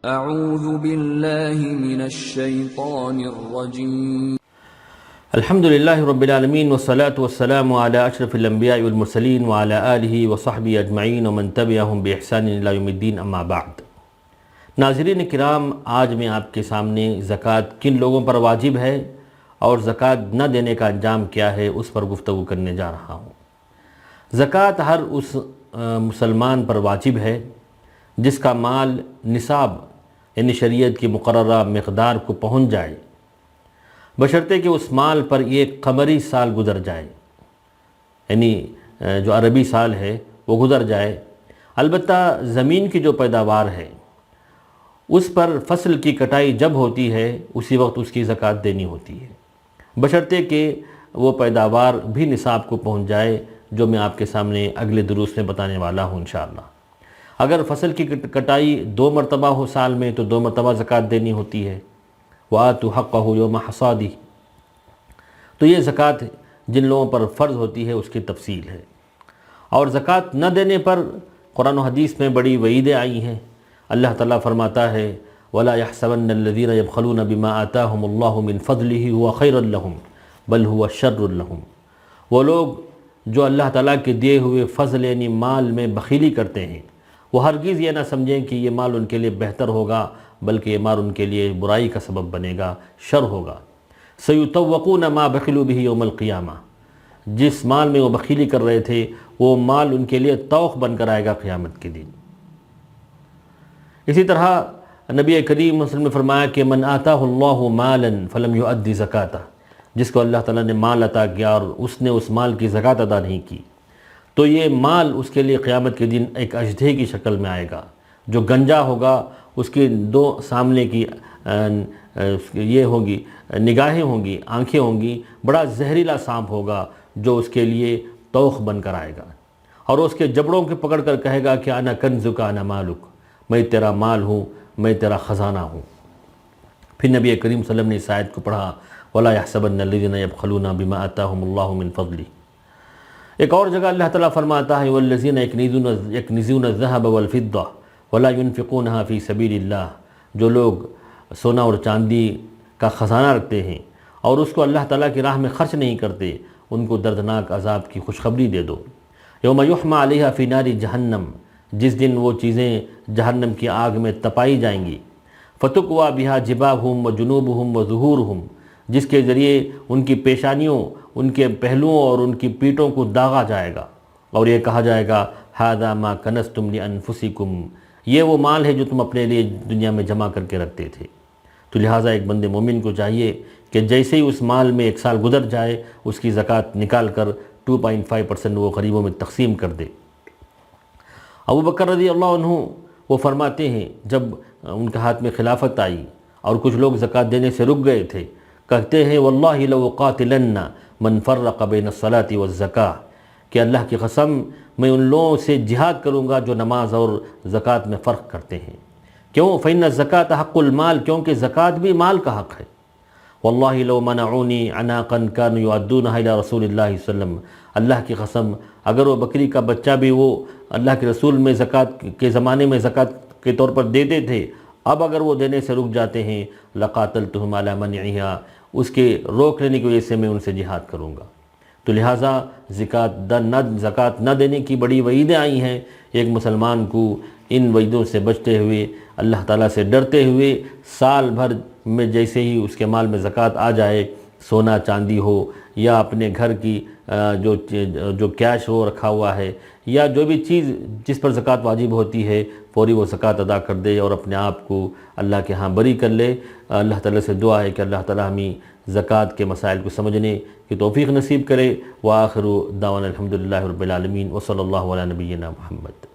اعوذ باللہ من الشیطان الرجیم الحمدللہ رب العالمین والصلاة والسلام علی اشرف الانبیاء والمرسلین وعلی آلہ وصحبہ اجمعین ومن تبعہم بإحسان الی یوم الدین اما بعد۔ ناظرین کرام، آج میں آپ کے سامنے زکوٰۃ کن لوگوں پر واجب ہے اور زکوٰۃ نہ دینے کا انجام کیا ہے اس پر گفتگو کرنے جا رہا ہوں۔ زکوٰۃ ہر اس مسلمان پر واجب ہے جس کا مال نصاب یعنی شریعت کی مقررہ مقدار کو پہنچ جائے، بشرطے کہ اس مال پر ایک قمری سال گزر جائے، یعنی جو عربی سال ہے وہ گزر جائے۔ البتہ زمین کی جو پیداوار ہے اس پر فصل کی کٹائی جب ہوتی ہے اسی وقت اس کی زکوٰۃ دینی ہوتی ہے، بشرطے کہ وہ پیداوار بھی نصاب کو پہنچ جائے، جو میں آپ کے سامنے اگلے دروس میں بتانے والا ہوں انشاءاللہ۔ اگر فصل کی کٹائی 2 مرتبہ ہو سال میں تو 2 مرتبہ زکوٰۃ دینی ہوتی ہے۔ وَآتُوا حَقَّهُ يَوْمَ حَصَادِهِ، تو یہ زکوٰۃ جن لوگوں پر فرض ہوتی ہے اس کی تفصیل ہے۔ اور زکوٰۃ نہ دینے پر قرآن و حدیث میں بڑی وعیدیں آئی ہیں۔ اللہ تعالیٰ فرماتا ہے وَلَا يَحْسَبَنَّ الَّذِينَ يَبْخَلُونَ بِمَا آتَاهُمُ اللَّهُ مِنْ فَضْلِهِ هُوَ خَيْرٌ لَهُمْ بَلْ هُوَ شَرٌّ لَهُمْ۔ وہ لوگ جو اللہ تعالیٰ کے دیے ہوئے فضل یعنی مال میں بخیلی کرتے ہیں، وہ ہرگز یہ نہ سمجھیں کہ یہ مال ان کے لیے بہتر ہوگا، بلکہ یہ مال ان کے لیے برائی کا سبب بنے گا، شر ہوگا۔ سَيُطَوَّقُونَ مَا بَخِلُوا بِهِ يَوْمَ الْقِيَامَةِ، جس مال میں وہ بخیلی کر رہے تھے وہ مال ان کے لیے طوق بن کر آئے گا قیامت کے دن۔ اسی طرح نبی کریم صلی اللہ علیہ وسلم نے فرمایا کہ من آتاہ اللہ مالا فلم یؤدی زکاتہ، جس کو اللہ تعالیٰ نے مال عطا کیا اور اس نے اس مال کی زکوٰۃ ادا نہیں کی، تو یہ مال اس کے لیے قیامت کے دن ایک اژدھے کی شکل میں آئے گا، جو گنجا ہوگا، اس کی 2 سامنے کی یہ ہوگی نگاہیں ہوں گی، آنکھیں ہوں گی، بڑا زہریلا سانپ ہوگا جو اس کے لیے طوق بن کر آئے گا، اور اس کے جبڑوں کے پکڑ کر کہے گا کہ انا کنزک انا مالک، میں تیرا مال ہوں، میں تیرا خزانہ ہوں۔ پھر نبی کریم صلی اللہ علیہ وسلم نے اس آیت کو پڑھا وَلَا يَحْسَبَنَّ الَّذِينَ يَبْخَلُونَ بِمَا آتَاهُمُ اللَّهُ مِنْ فَضْلِهِ۔ ایک اور جگہ اللہ تعالیٰ فرماتا ہے وَالَّذِينَ يَكْنِزُونَ الذَّهَبَ وَالْفِضَّةَ وَلَا يُنْفِقُونَهَا فِي سَبِيلِ اللَّهِ، جو لوگ سونا اور چاندی کا خزانہ رکھتے ہیں اور اس کو اللہ تعالیٰ کی راہ میں خرچ نہیں کرتے، ان کو دردناک عذاب کی خوشخبری دے دو۔ یوم یحمى علیہا فی نار جہنم، جس دن وہ چیزیں جہنم کی آگ میں تپائی جائیں گی۔ فتقوی بہا جباہہم وجنوبہم وظہورہم، جس کے ذریعے ان کی پیشانیوں، ان کے پہلوؤں اور ان کی پیٹھوں کو داغا جائے گا، اور یہ کہا جائے گا ھذا ما کنزتم لانفسکم، یہ وہ مال ہے جو تم اپنے لیے دنیا میں جمع کر کے رکھتے تھے۔ تو لہٰذا ایک بندے مومن کو چاہیے کہ جیسے ہی اس مال میں 1 سال گزر جائے اس کی زکوٰۃ نکال کر 2.5% وہ غریبوں میں تقسیم کر دے۔ ابو بکر رضی اللہ عنہ وہ فرماتے ہیں جب ان کے ہاتھ میں خلافت آئی اور کچھ لوگ زکوٰۃ دینے سے رک گئے تھے، کہتے ہیں واللہ لأقاتلن من فرق بین الصلاۃ والزکاۃ، کہ اللہ کی قسم میں ان لوگوں سے جہاد کروں گا جو نماز اور زکوٰۃ میں فرق کرتے ہیں۔ کیوں؟ فإن الزکاۃ حق المال، کیونکہ زکوٰۃ بھی مال کا حق ہے۔ واللہ لو منعونی عناقا كانوا يؤدونها الى رسول اللہ صلی اللہ علیہ وسلم، اللہ کی قسم اگر وہ بکری کا بچہ بھی وہ اللہ کے رسول میں زکوٰۃ کے زمانے میں زکوٰۃ کے طور پر دیتے تھے، اب اگر وہ دینے سے رک جاتے ہیں لقاتلتهم على منعها، اس کے روک لینے کی وجہ سے میں ان سے جہاد کروں گا۔ تو لہٰذا زکوٰۃ نہ دینے کی بڑی وعیدیں آئی ہیں۔ ایک مسلمان کو ان وعیدوں سے بچتے ہوئے، اللہ تعالیٰ سے ڈرتے ہوئے، سال بھر میں جیسے ہی اس کے مال میں زکوٰۃ آ جائے، سونا چاندی ہو یا اپنے گھر کی جو کیش ہو رکھا ہوا ہے یا جو بھی چیز جس پر زکوٰۃ واجب ہوتی ہے، فوری وہ زکوٰۃ ادا کر دے اور اپنے آپ کو اللہ کے ہاں بری کر لے۔ اللہ تعالیٰ سے دعا ہے کہ اللہ تعالیٰ ہمیں زکوٰۃ کے مسائل کو سمجھنے کی توفیق نصیب کرے۔ وآخر دعوانا الحمدللہ رب العالمین وصلی اللہ علی نبینا محمد۔